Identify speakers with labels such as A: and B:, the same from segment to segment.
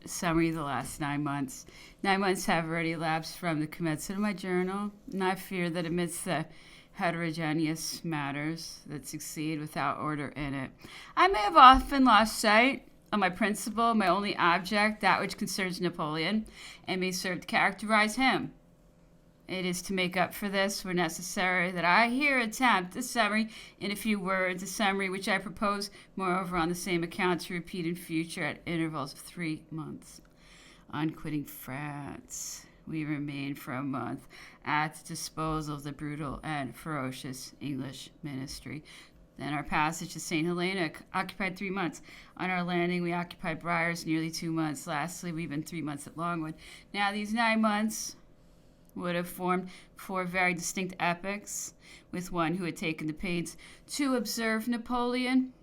A: summary of the last 9 months. 9 months have already elapsed from the commencement of my journal, and I fear that amidst the heterogeneous matters that succeed without order in it, I may have often lost sight of my principle, my only object, that which concerns Napoleon, and may serve to characterize him. It is to make up for this, where necessary, that I here attempt a summary in a few words, a summary which I propose, moreover, on the same account, to repeat in future at intervals of 3 months. On quitting France, we remained for a month at the disposal of the brutal and ferocious English ministry. Then our passage to St. Helena occupied 3 months. On our landing, we occupied Briars nearly 2 months. Lastly, we've been 3 months at Longwood. Now, these 9 months would have formed 4 very distinct epochs, with one who had taken the pains to observe Napoleon.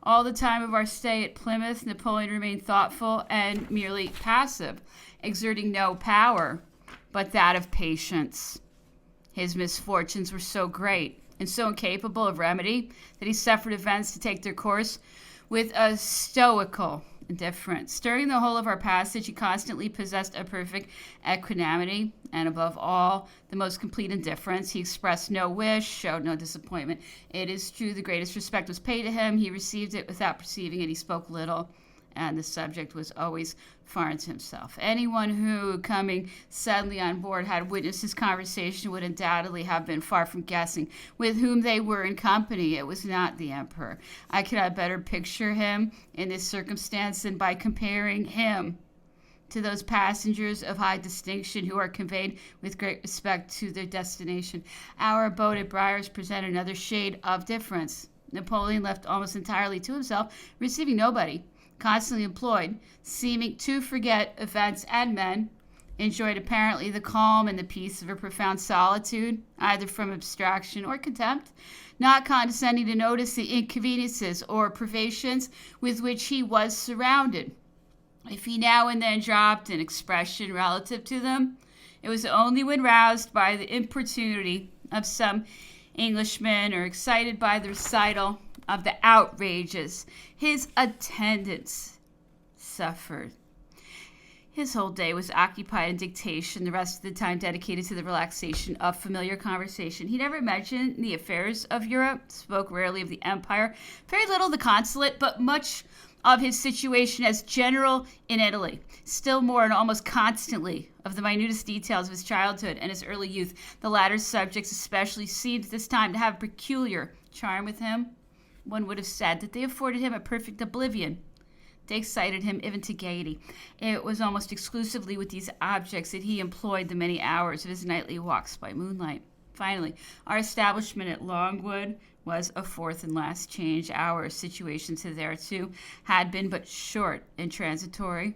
A: All the time of our stay at Plymouth, Napoleon remained thoughtful and merely passive, exerting no power but that of patience. His misfortunes were so great and so incapable of remedy that he suffered events to take their course with a stoical indifference. During the whole of our passage, he constantly possessed a perfect equanimity, and above all, the most complete indifference. He expressed no wish, showed no disappointment. It is true the greatest respect was paid to him. He received it without perceiving it. He spoke little, and the subject was always foreign to himself. Anyone who, coming suddenly on board, had witnessed his conversation would undoubtedly have been far from guessing with whom they were in company. It was not the emperor. I cannot better picture him in this circumstance than by comparing him to those passengers of high distinction who are conveyed with great respect to their destination. Our abode at Briars presented another shade of difference. Napoleon, left almost entirely to himself, receiving nobody, constantly employed, seeming to forget events and men, enjoyed apparently the calm and the peace of a profound solitude, either from abstraction or contempt, not condescending to notice the inconveniences or privations with which he was surrounded. If he now and then dropped an expression relative to them, it was only when roused by the importunity of some Englishman or excited by the recital of the outrages his attendants suffered. His whole day was occupied in dictation, the rest of the time dedicated to the relaxation of familiar conversation. He never mentioned the affairs of Europe, spoke rarely of the empire, very little of the consulate, but much of his situation as general in Italy, still more and almost constantly of the minutest details of his childhood and his early youth. The latter subjects especially seemed at this time to have peculiar charm with him. One would have said that they afforded him a perfect oblivion. They excited him even to gaiety. It was almost exclusively with these objects that he employed the many hours of his nightly walks by moonlight. Finally, our establishment at Longwood was a fourth and last change. Our situation thereto had been but short and transitory.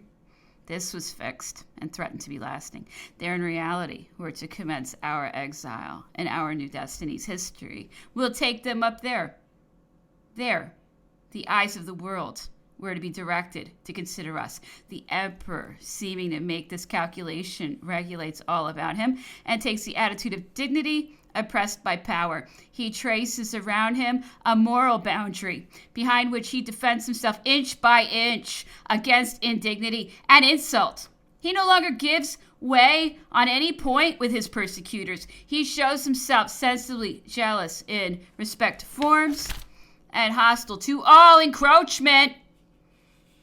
A: This was fixed and threatened to be lasting. There in reality were to commence our exile and our new destinies. History will take them up there. There, the eyes of the world were to be directed to consider us. The emperor, seeming to make this calculation, regulates all about him and takes the attitude of dignity oppressed by power. He traces around him a moral boundary behind which he defends himself inch by inch against indignity and insult. He no longer gives way on any point with his persecutors. He shows himself sensibly jealous in respect to forms and hostile to all encroachment.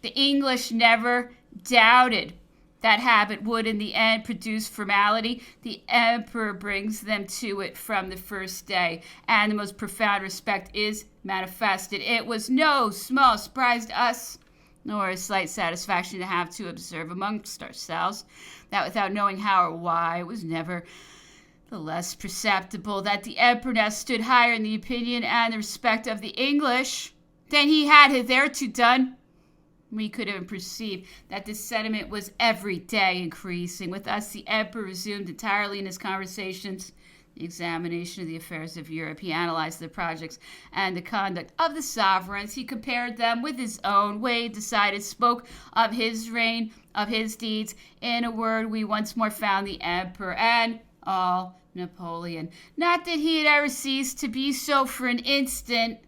A: The English never doubted that habit would in the end produce formality. The emperor brings them to it from the first day, and the most profound respect is manifested. It was no small surprise to us, nor a slight satisfaction to have to observe amongst ourselves that without knowing how or why, it was never the less perceptible that the emperor now stood higher in the opinion and the respect of the English than he had hitherto done. We could even perceive that this sentiment was every day increasing. With us, the emperor resumed entirely in his conversations the examination of the affairs of Europe. He analyzed the projects and the conduct of the sovereigns. He compared them with his own, weighed, decided, spoke of his reign, of his deeds. In a word, we once more found the emperor and all Napoleon. Not that he had ever ceased to be so for an instant,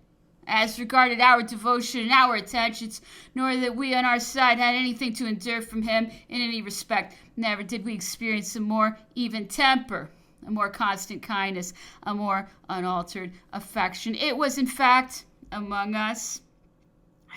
A: as regarded our devotion and our attentions, nor that we on our side had anything to endure from him in any respect. Never did we experience a more even temper, a more constant kindness, a more unaltered affection. It was, in fact, among us,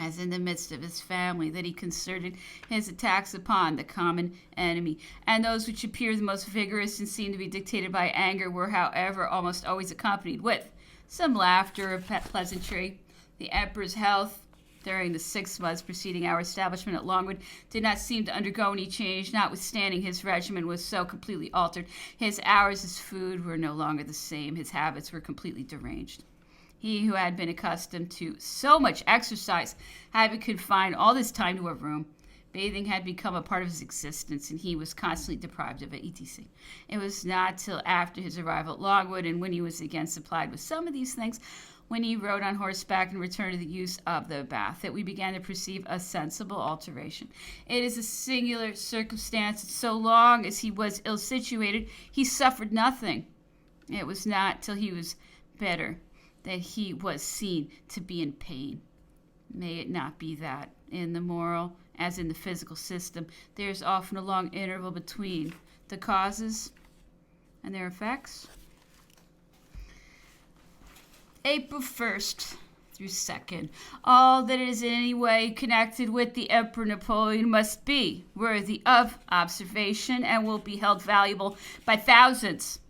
A: as in the midst of his family, that he concerted his attacks upon the common enemy. And those which appeared the most vigorous and seemed to be dictated by anger were, however, almost always accompanied with some laughter or pleasantry. The emperor's health during the 6 months preceding our establishment at Longwood did not seem to undergo any change, notwithstanding his regimen was so completely altered. His hours as food were no longer the same. His habits were completely deranged. He who had been accustomed to so much exercise had been confined all this time to a room. Bathing had become a part of his existence, and he was constantly deprived of it, etc. It was not till after his arrival at Longwood, and when he was again supplied with some of these things, when he rode on horseback and returned to the use of the bath, that we began to perceive a sensible alteration. It is a singular circumstance that so long as he was ill-situated, he suffered nothing. It was not till he was better that he was seen to be in pain. May it not be that in the moral, as in the physical system, there is often a long interval between the causes and their effects? April 1st through 2nd. All that is in any way connected with the Emperor Napoleon must be worthy of observation and will be held valuable by thousands.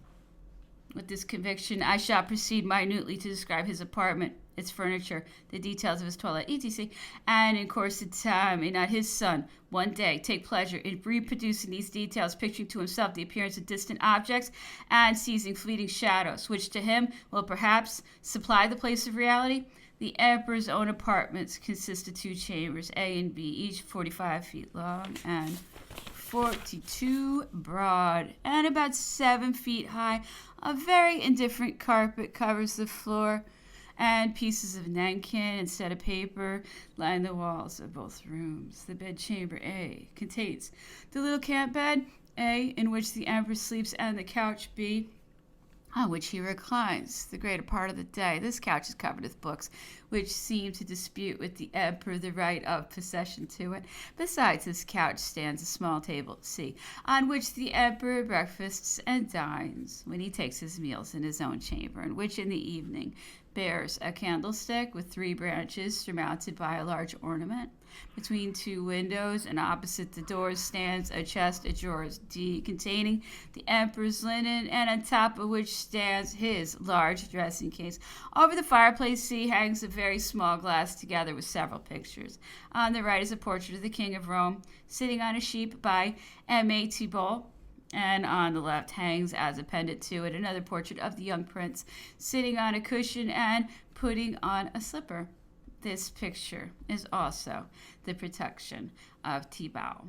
A: With this conviction, I shall proceed minutely to describe his apartment, its furniture, the details of his toilet, etc. And in course of time, may not his son one day take pleasure in reproducing these details, picturing to himself the appearance of distant objects and seizing fleeting shadows, which to him will perhaps supply the place of reality? The emperor's own apartments consist of 2 chambers, A and B, each 45 feet long and 42 broad and about 7 feet high. A very indifferent carpet covers the floor, and pieces of nankin instead of paper line the walls of both rooms. The bedchamber A contains the little camp bed A, in which the emperor sleeps, and the couch B, on which he reclines the greater part of the day. This couch is covered with books, which seem to dispute with the emperor the right of possession to it. Besides this couch stands a small table, C, on which the emperor breakfasts and dines when he takes his meals in his own chamber, and which in the evening bears a candlestick with 3 branches surmounted by a large ornament. Between 2 windows and opposite the doors stands a chest of drawers, D, containing the emperor's linen, and on top of which stands his large dressing case. Over the fireplace, C, hangs a very small glass together with several pictures. On the right is a portrait of the King of Rome, sitting on a sheep by M.A. Thibault. And on the left hangs, as appended to it, another portrait of the young prince, sitting on a cushion and putting on a slipper. This picture is also the protection of Thibault.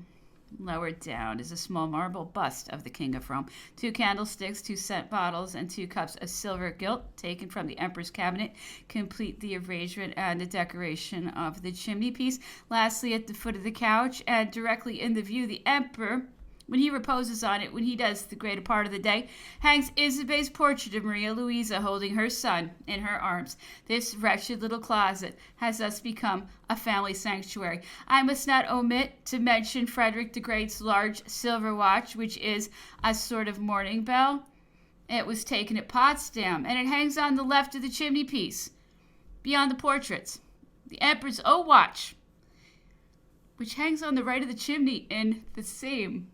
A: Lower down is a small marble bust of the King of Rome, 2 candlesticks, 2 scent bottles, and 2 cups of silver gilt taken from the emperor's cabinet complete the arrangement and the decoration of the chimney piece. Lastly, at the foot of the couch and directly in the view, the emperor, when he reposes on it, when he does the greater part of the day, hangs Isabe's portrait of Maria Louisa holding her son in her arms. This wretched little closet has thus become a family sanctuary. I must not omit to mention Frederick the Great's large silver watch, which is a sort of mourning bell. It was taken at Potsdam, and it hangs on the left of the chimney piece, beyond the portraits. The emperor's own watch, which hangs on the right of the chimney in the same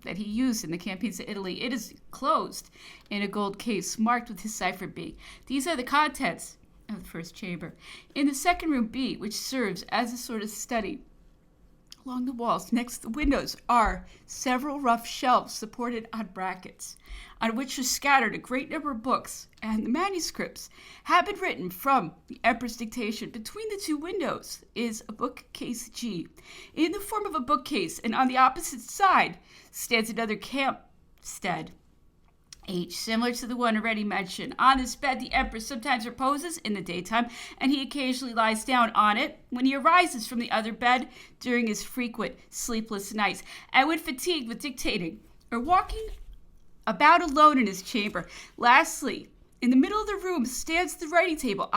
A: that he used in the campaigns of Italy. It is closed in a gold case marked with his cipher B. These are the contents of the first chamber. In the second room B, which serves as a sort of study, along the walls next to the windows are several rough shelves supported on brackets, on which are scattered a great number of books, and the manuscripts have been written from the emperor's dictation. Between the 2 windows is a bookcase G, in the form of a bookcase, and on the opposite side stands another campstead H, similar to the one already mentioned. On this bed, the emperor sometimes reposes in the daytime, and he occasionally lies down on it when he arises from the other bed during his frequent sleepless nights, and when fatigued with dictating or walking about alone in his chamber. Lastly, In the middle of the room stands the writing table,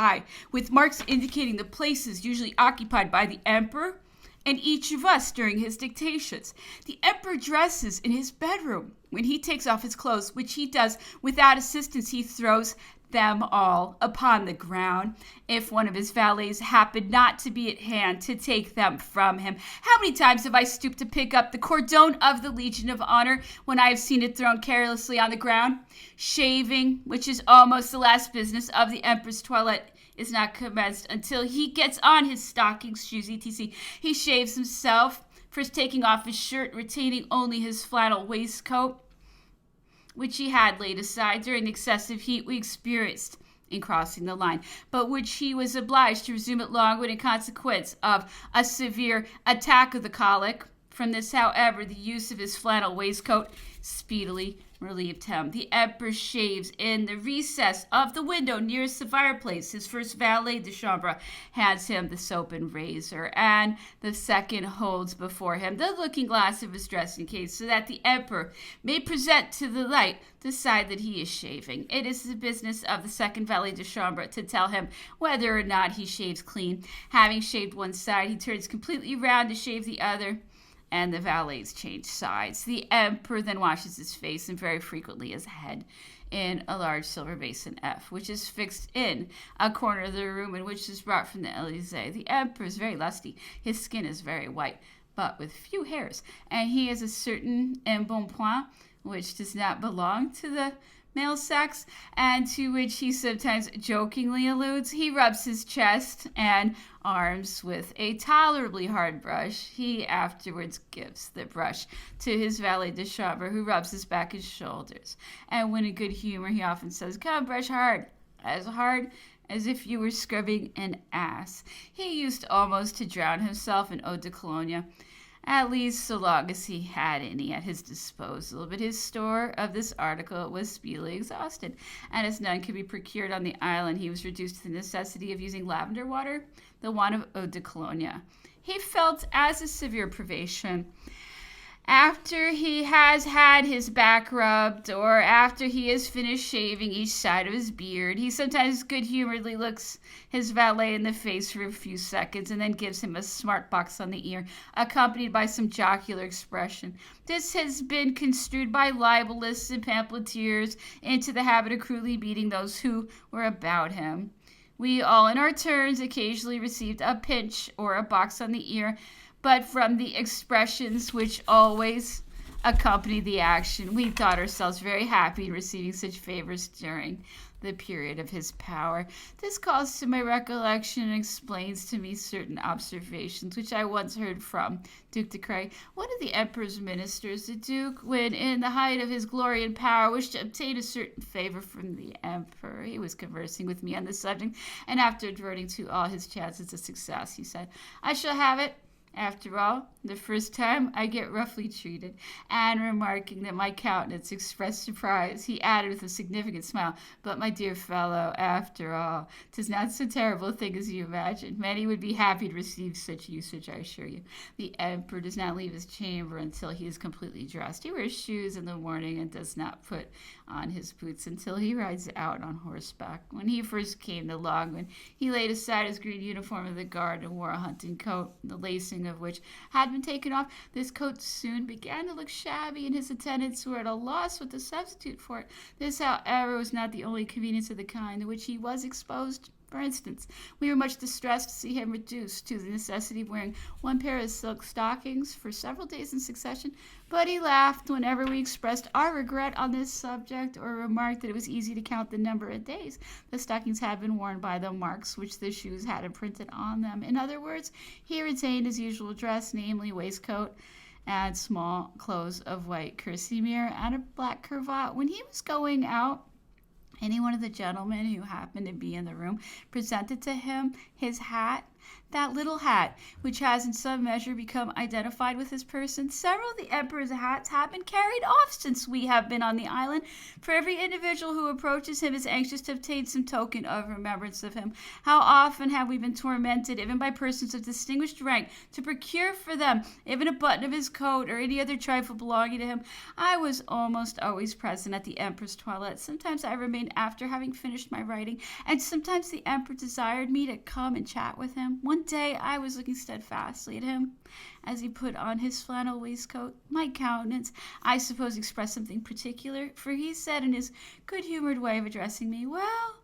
A: with marks indicating the places usually occupied by the emperor and each of us during his dictations. The emperor dresses in his bedroom. When he takes off his clothes, which he does without assistance, he throws them all upon the ground. If one of his valets happened not to be at hand to take them from him. How many times have I stooped to pick up the cordon of the Legion of Honor when I have seen it thrown carelessly on the ground? Shaving, which is almost the last business of the emperor's toilet, is not commenced until he gets on his stockings, shoes, etc. He shaves himself, first taking off his shirt, retaining only his flannel waistcoat, which he had laid aside during the excessive heat we experienced in crossing the line, but which he was obliged to resume at Longwood in consequence of a severe attack of the colic. From this, however, the use of his flannel waistcoat speedily relieved him. The emperor shaves in the recess of the window nearest the fireplace. His first valet de chambre hands him the soap and razor, and the second holds before him the looking glass of his dressing case, so that the emperor may present to the light the side that he is shaving. It is the business of the second valet de chambre to tell him whether or not he shaves clean. Having shaved one side, he turns completely round to shave the other, and the valets change sides. The emperor then washes his face and very frequently his head in a large silver basin F, which is fixed in a corner of the room in which is brought from the Élysée. The emperor is very lusty. His skin is very white, but with few hairs, and he has a certain embonpoint which does not belong to the male sex, and to which he sometimes jokingly alludes. He rubs his chest and arms with a tolerably hard brush. He afterwards gives the brush to his valet de chambre, who rubs his back and shoulders. And when in good humor, he often says, "Come, brush hard as if you were scrubbing an ass." He used almost to drown himself in eau de cologne, at least so long as he had any at his disposal, but his store of this article was speedily exhausted, and as none could be procured on the island, he was reduced to the necessity of using lavender water, the want of eau de cologne. He felt as a severe privation after he has had his back rubbed, or after he has finished shaving each side of his beard. He sometimes good-humoredly looks his valet in the face for a few seconds, and then gives him a smart box on the ear, accompanied by some jocular expression. This has been construed by libelists and pamphleteers into the habit of cruelly beating those who were about him. We all, in our turns, occasionally received a pinch or a box on the ear, but from the expressions which always accompanied the action, we thought ourselves very happy in receiving such favors during the period of his power. This calls to my recollection and explains to me certain observations which I once heard from Duke de Craye, one of the emperor's ministers. The duke, when in the height of his glory and power, wished to obtain a certain favor from the emperor. He was conversing with me on the subject, and after adverting to all his chances of success, he said, "I shall have it. After all, the first time I get roughly treated." And remarking that my countenance expressed surprise, he added with a significant smile, "But, my dear fellow, after all, 'tis not so terrible a thing as you imagine. Many would be happy to receive such usage, I assure you. The emperor does not leave his chamber until he is completely dressed. He wears shoes in the morning and does not put on his boots until he rides out on horseback. When he first came to Longwood, he laid aside his green uniform of the guard and wore a hunting coat, the lacing of which had been taken off. This coat soon began to look shabby, and his attendants were at a loss what to substitute for it. This, however, was not the only inconvenience of the kind to which he was exposed. For instance, we were much distressed to see him reduced to the necessity of wearing one pair of silk stockings for several days in succession, but he laughed whenever we expressed our regret on this subject, or remarked that it was easy to count the number of days the stockings had been worn by the marks which the shoes had imprinted on them. In other words, he retained his usual dress, namely waistcoat and small clothes of white kerseymere and a black cravat. When he was going out, any one of the gentlemen who happened to be in the room presented to him his hat. that little hat, which has in some measure become identified with his person. Several of the emperor's hats have been carried off since we have been on the island, for every individual who approaches him is anxious to obtain some token of remembrance of him. How often have we been tormented, even by persons of distinguished rank, to procure for them even a button of his coat or any other trifle belonging to him. I was almost always present at the emperor's toilette. Sometimes I remained after having finished my writing, and sometimes the emperor desired me to come and chat with him. One day I was looking steadfastly at him as he put on his flannel waistcoat. My countenance, I suppose, expressed something particular, for he said in his good-humored way of addressing me, "Well,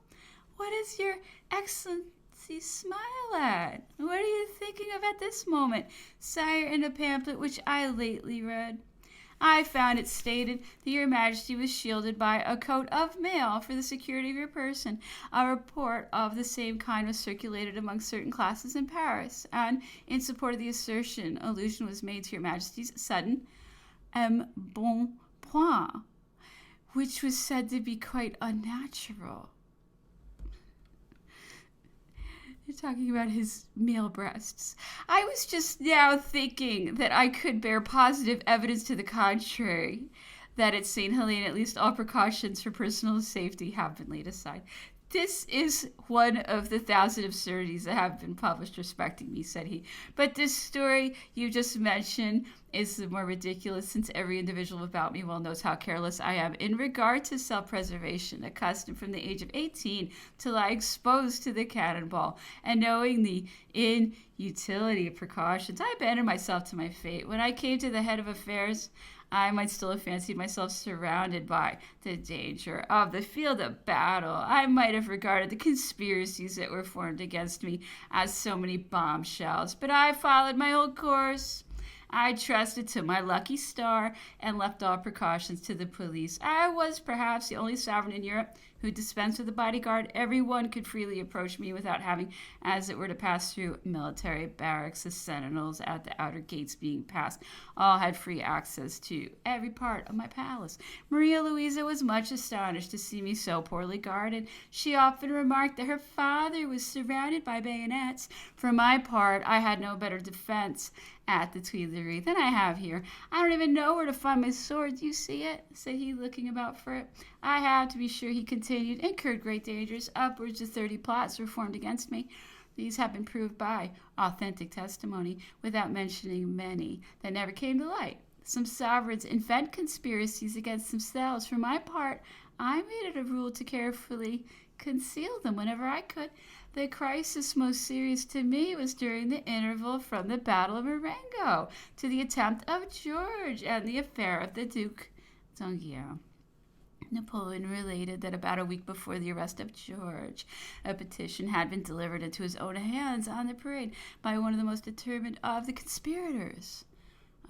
A: what is your excellency smile at? What are you thinking of at this moment, sire?" In a pamphlet which I lately read, I found it stated that your majesty was shielded by a coat of mail for the security of your person. A report of the same kind was circulated among certain classes in Paris, and in support of the assertion, allusion was made to your majesty's sudden embonpoint, which was said to be quite unnatural. You're talking about his male breasts. I was just now thinking that I could bear positive evidence to the contrary, that at St. Helene at least all precautions for personal safety have been laid aside. This is one of the 1,000 absurdities that have been published respecting me, said he. But this story you just mentioned is the more ridiculous, since every individual about me well knows how careless I am in regard to self-preservation, accustomed from the age of 18 to lie exposed to the cannonball, and knowing the inutility of precautions, I abandoned myself to my fate. When I came to the head of affairs, I might still have fancied myself surrounded by the danger of the field of battle. I might have regarded the conspiracies that were formed against me as so many bombshells, but I followed my old course. I trusted to my lucky star and left all precautions to the police. I was perhaps the only sovereign in Europe who dispensed with a bodyguard. Everyone could freely approach me without having, as it were, to pass through military barracks. The sentinels at the outer gates being passed all had free access to every part of my palace. Maria Louisa was much astonished to see me so poorly guarded. She often remarked that her father was surrounded by bayonets. For my part, I had no better defense at the Tuileries than I have here. I don't even know where to find my sword. Do you see it?" said he, looking about for it. "I have, to be sure," he continued, "incurred great dangers. Upwards of 30 plots were formed against me. These have been proved by authentic testimony, without mentioning many that never came to light. Some sovereigns invent conspiracies against themselves. For my part, I made it a rule to carefully conceal them whenever I could. The crisis most serious to me was during the interval from the Battle of Marengo to the attempt of George and the affair of the Duke d'Enghien." Napoleon related that about a week before the arrest of George, a petition had been delivered into his own hands on the parade by one of the most determined of the conspirators.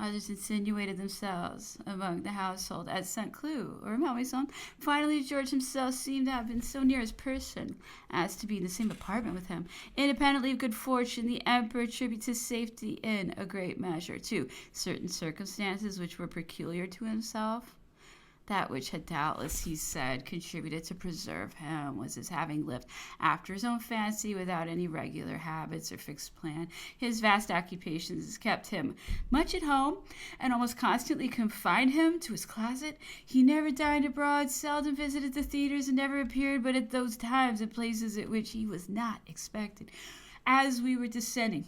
A: Others insinuated themselves among the household at St. Cloud or Malmaison. Finally, George himself seemed to have been so near his person as to be in the same apartment with him. Independently of good fortune, the emperor attributes his safety in a great measure to certain circumstances which were peculiar to himself. That which had doubtless, he said, contributed to preserve him was his having lived after his own fancy without any regular habits or fixed plan. His vast occupations kept him much at home and almost constantly confined him to his closet. He never dined abroad, seldom visited the theaters, and never appeared but at those times and places at which he was not expected. As we were descending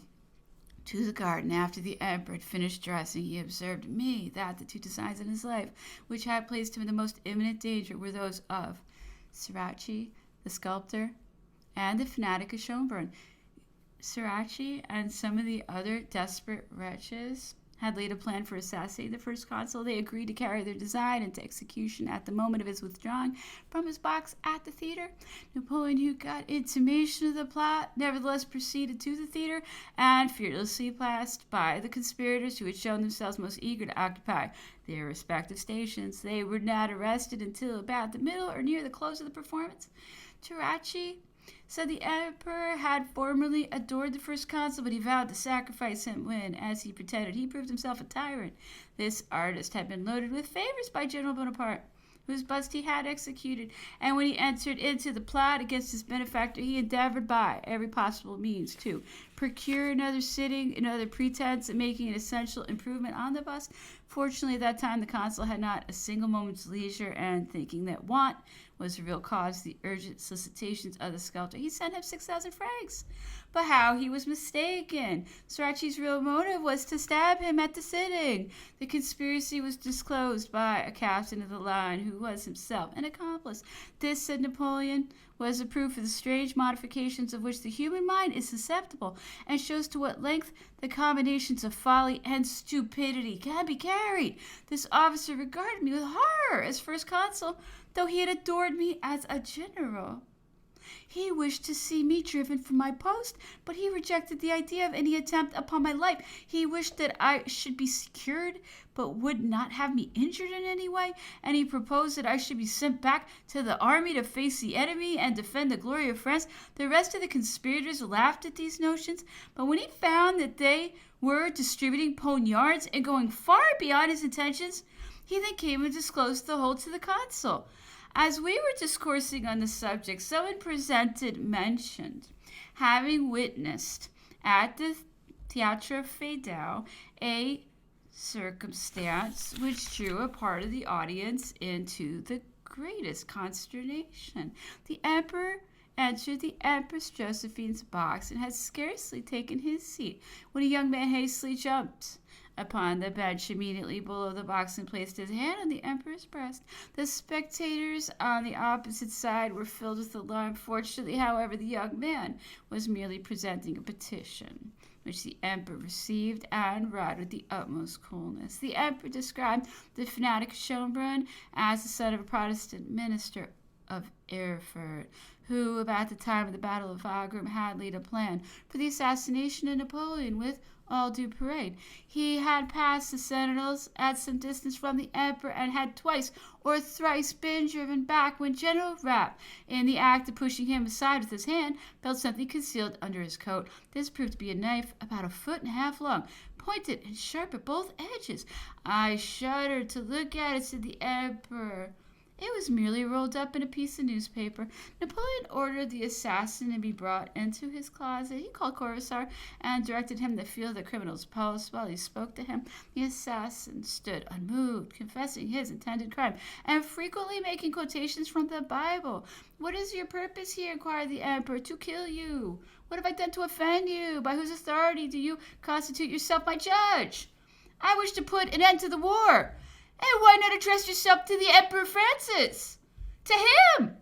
A: to the garden after the emperor had finished dressing, he observed me that the two designs in his life which had placed him in the most imminent danger were those of Siraci, the sculptor, and the fanatic of Schönbrunn. Siraci and some of the other desperate wretches had laid a plan for assassinating the first consul. They agreed to carry their design into execution at the moment of his withdrawing from his box at the theater. Napoleon, who got intimation of the plot, nevertheless proceeded to the theater, and fearlessly passed by the conspirators who had shown themselves most eager to occupy their respective stations. They were not arrested until about the middle or near the close of the performance. Siraci said the emperor had formerly adored the first consul, but he vowed to sacrifice him when, as he pretended, he proved himself a tyrant. This artist had been loaded with favors by General Bonaparte. whose bust he had executed. And when he entered into the plot against his benefactor, he endeavored by every possible means to procure another sitting, another pretense of making an essential improvement on the bust. Fortunately, at that time, the consul had not a single moment's leisure, and thinking that want was the real cause of the urgent solicitations of the sculptor, he sent him 6,000 francs. But how he was mistaken. Strachey's real motive was to stab him at the sitting. The conspiracy was disclosed by a captain of the line who was himself an accomplice. This, said Napoleon, was a proof of the strange modifications of which the human mind is susceptible, and shows to what length the combinations of folly and stupidity can be carried. This officer regarded me with horror as first consul, though he had adored me as a general. He wished to see me driven from my post, but he rejected the idea of any attempt upon my life. He wished that I should be secured, but would not have me injured in any way, and he proposed that I should be sent back to the army to face the enemy and defend the glory of France. The rest of the conspirators laughed at these notions, but when he found that they were distributing poniards and going far beyond his intentions, he then came and disclosed the whole to the consul. As we were discoursing on the subject, someone mentioned having witnessed at the Théâtre Feydeau a circumstance which drew a part of the audience into the greatest consternation. The emperor entered the Empress Josephine's box and had scarcely taken his seat when a young man hastily jumped upon the bench immediately below the box and placed his hand on the emperor's breast. The spectators on the opposite side were filled with alarm. Fortunately, however, the young man was merely presenting a petition, which the emperor received and read with the utmost coolness. The emperor described the fanatic Schönbrunn as the son of a Protestant minister of Erfurt, who, about the time of the Battle of Wagram, had laid a plan for the assassination of Napoleon with all due parade. He had passed the sentinels at some distance from the emperor and had twice or thrice been driven back when General Rapp, in the act of pushing him aside with his hand, felt something concealed under his coat. This proved to be a knife about 1.5 feet long, pointed and sharp at both edges. I shuddered to look at it, said the emperor. It was merely rolled up in a piece of newspaper. Napoleon ordered the assassin to be brought into his closet. He called Commissar and directed him to feel the criminal's pulse. While he spoke to him, the assassin stood unmoved, confessing his intended crime, and frequently making quotations from the Bible. "What is your purpose here?" inquired the emperor. "To kill you." "What have I done to offend you? By whose authority do you constitute yourself my judge?" "I wish to put an end to the war." "And why not address yourself to the Emperor Francis?" "To him,"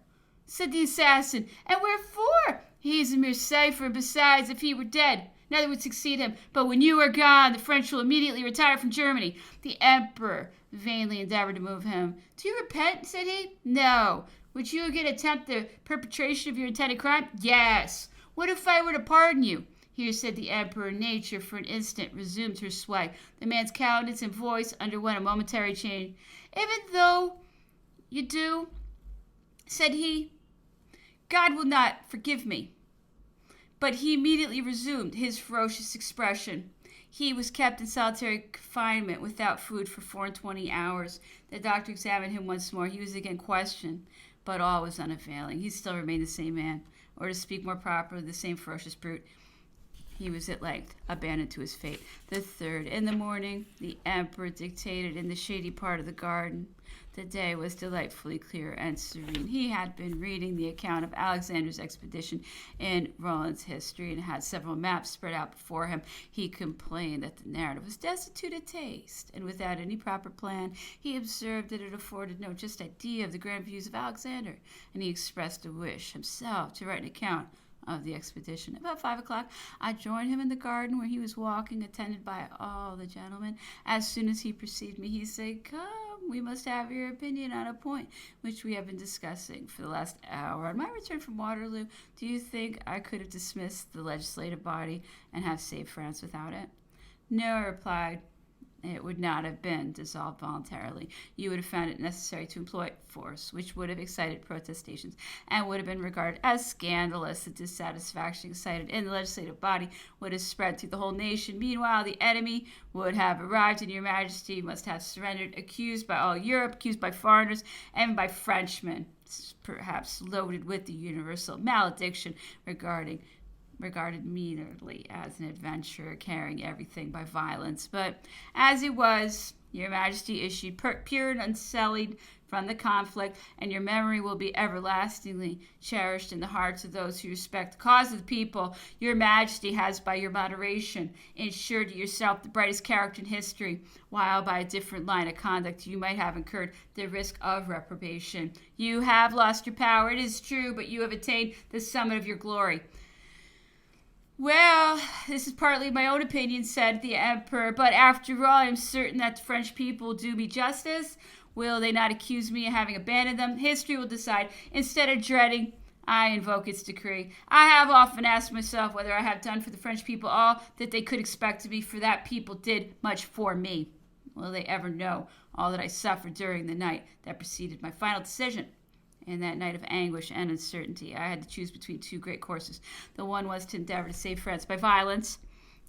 A: said the assassin. "And wherefore?" "He is a mere cipher, and besides, if he were dead, another would succeed him. But when you are gone, the French will immediately retire from Germany." The emperor vainly endeavored to move him. "Do you repent?" said he. "No." "Would you again attempt the perpetration of your intended crime?" "Yes." "What if I were to pardon you?" Here, said the emperor, nature for an instant resumed her sway. The man's countenance and voice underwent a momentary change. "Even though you do," said he, "God will not forgive me." But he immediately resumed his ferocious expression. He was kept in solitary confinement without food for 24 hours. The doctor examined him once more. He was again questioned, but all was unavailing. He still remained the same man, or to speak more properly, the same ferocious brute. He was at length abandoned to his fate. The third, in the morning, the emperor dictated in the shady part of the garden. The day was delightfully clear and serene. He had been reading the account of Alexander's expedition in Roland's history and had several maps spread out before him. He complained that the narrative was destitute of taste, and without any proper plan. He observed that it afforded no just idea of the grand views of Alexander, and he expressed a wish himself to write an account of the expedition. About 5 o'clock, I joined him in the garden where he was walking, attended by all the gentlemen. As soon as he perceived me, he said, "Come, we must have your opinion on a point which we have been discussing for the last hour. On my return from Waterloo, do you think I could have dismissed the legislative body and have saved France without it?" "No," I replied. It would not have been dissolved voluntarily. You would have found it necessary to employ force, which would have excited protestations and would have been regarded as scandalous. The dissatisfaction excited in the legislative body would have spread through the whole nation. Meanwhile, the enemy would have arrived, and your majesty must have surrendered, accused by all Europe, accused by foreigners, and by Frenchmen, perhaps loaded with the universal malediction regarded merely as an adventurer carrying everything by violence. But as it was, your majesty issued pure and unsullied from the conflict, and your memory will be everlastingly cherished in the hearts of those who respect the cause of the people. Your majesty has, by your moderation, ensured to yourself the brightest character in history, while by a different line of conduct you might have incurred the risk of reprobation. You have lost your power, it is true, but you have attained the summit of your glory. Well, this is partly my own opinion, said the emperor, but after all, I am certain that the French people will do me justice. Will they not accuse me of having abandoned them? History will decide. Instead of dreading, I invoke its decree. I have often asked myself whether I have done for the French people all that they could expect of me, for that people did much for me. Will they ever know all that I suffered during the night that preceded my final decision? In that night of anguish and uncertainty, I had to choose between two great courses. The one was to endeavor to save France by violence,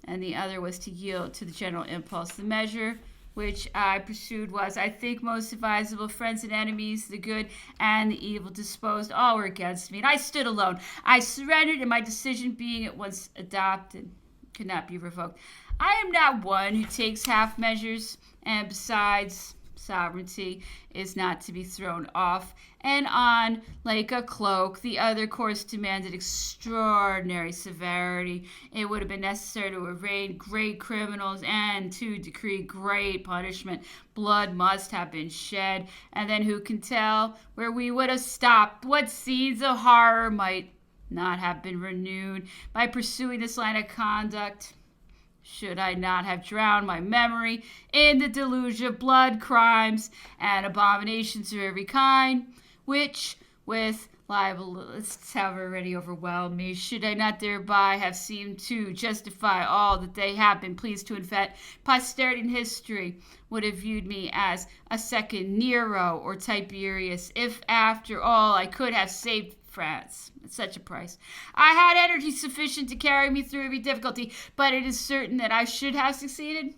A: and the other was to yield to the general impulse. The measure which I pursued was, I think, most advisable. Friends and enemies, the good and the evil disposed, all were against me, and I stood alone. I surrendered, and my decision, being at once adopted, could not be revoked. I am not one who takes half measures, and besides, sovereignty is not to be thrown off and on like a cloak. The other course demanded extraordinary severity. It would have been necessary to arraign great criminals and to decree great punishment. Blood must have been shed, and then who can tell where we would have stopped? What scenes of horror might not have been renewed by pursuing this line of conduct? Should I not have drowned my memory in the deluge of blood, crimes, and abominations of every kind, which, with libelists, have already overwhelmed me? Should I not thereby have seemed to justify all that they have been pleased to invent? Posterity and history would have viewed me as a second Nero or Tiberius, if after all I could have saved France at such a price. I had energy sufficient to carry me through every difficulty, but it is certain that I should have succeeded.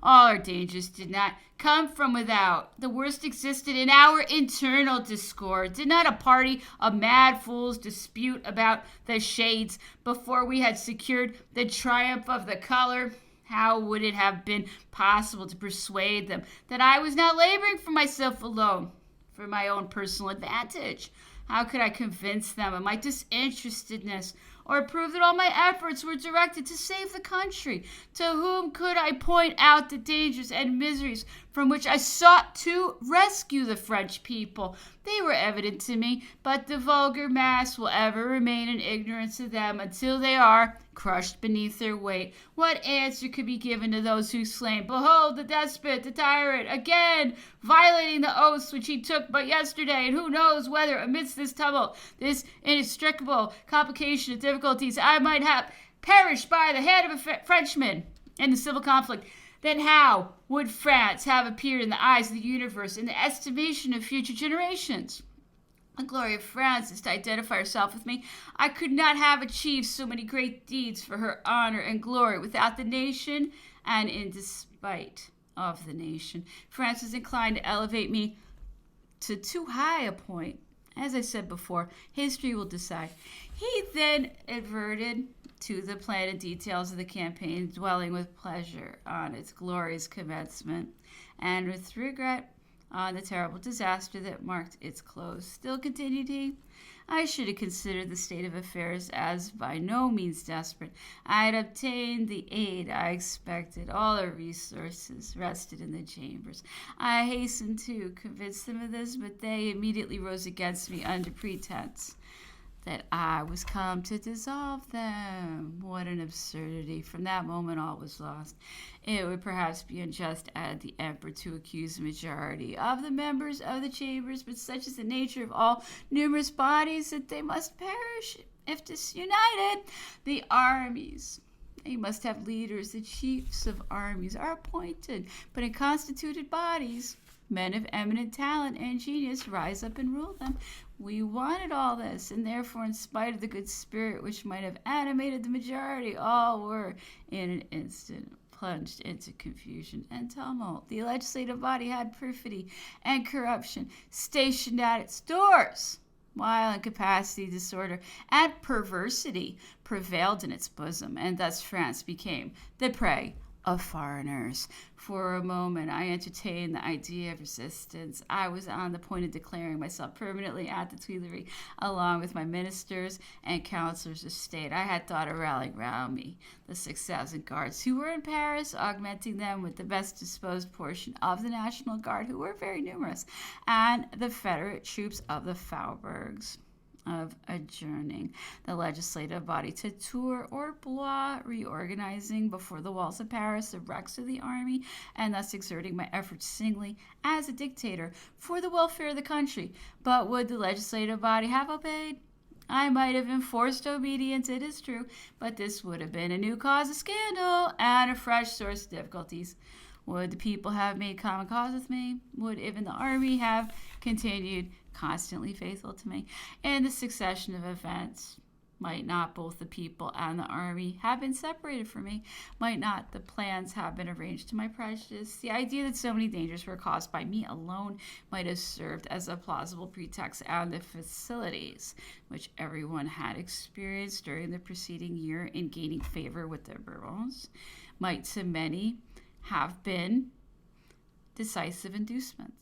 A: All our dangers did not come from without. The worst existed in our internal discord. Did not a party of mad fools dispute about the shades before we had secured the triumph of the color? How would it have been possible to persuade them that I was not laboring for myself alone, for my own personal advantage? How could I convince them of my disinterestedness, or prove that all my efforts were directed to save the country? To whom could I point out the dangers and miseries from which I sought to rescue the French people? They were evident to me, but the vulgar mass will ever remain in ignorance of them until they are crushed beneath their weight. What answer could be given to those who exclaim, "Behold the despot, the tyrant, again violating the oaths which he took but yesterday, and who knows whether amidst this tumult, this inextricable complication of difficulties, I might have perished by the hand of a Frenchman in the civil conflict? Then how would France have appeared in the eyes of the universe, in the estimation of future generations? The glory of France is to identify herself with me. I could not have achieved so many great deeds for her honor and glory without the nation and in despite of the nation. France is inclined to elevate me to too high a point. As I said before, history will decide." He then adverted to the plan and details of the campaign, dwelling with pleasure on its glorious commencement and with regret on the terrible disaster that marked its close. "Still," continued he, "I should have considered the state of affairs as by no means desperate. I had obtained the aid I expected. All our resources rested in the chambers. I hastened to convince them of this, but they immediately rose against me under pretense that I was come to dissolve them. What an absurdity! From that moment all was lost. It would perhaps be unjust," added the emperor, "to accuse the majority of the members of the chambers, but such is the nature of all numerous bodies that they must perish if disunited. The armies You must have leaders. The chiefs of armies are appointed, but in constituted bodies. Men of eminent talent and genius rise up and rule them. We wanted all this, and therefore, in spite of the good spirit which might have animated the majority, all were, in an instant, plunged into confusion and tumult. The legislative body had perfidy and corruption stationed at its doors, while incapacity, disorder, and perversity prevailed in its bosom, and thus France became the prey of foreigners. For a moment, I entertained the idea of resistance. I was on the point of declaring myself permanently at the Tuileries, along with my ministers and councillors of state. I had thought of rallying round me the 6,000 guards who were in Paris, augmenting them with the best disposed portion of the National Guard, who were very numerous, and the Federate troops of the Faubourgs, of adjourning the legislative body to Tours or Blois, reorganizing before the walls of Paris the wrecks of the army, and thus exerting my efforts singly as a dictator for the welfare of the country. But would the legislative body have obeyed? I might have enforced obedience, it is true, but this would have been a new cause of scandal and a fresh source of difficulties. Would the people have made common cause with me? Would even the army have continued constantly faithful to me? In the succession of events, might not both the people and the army have been separated from me? Might not the plans have been arranged to my prejudice? The idea that so many dangers were caused by me alone might have served as a plausible pretext, and the facilities which everyone had experienced during the preceding year in gaining favor with the Bourbons might to many have been decisive inducements.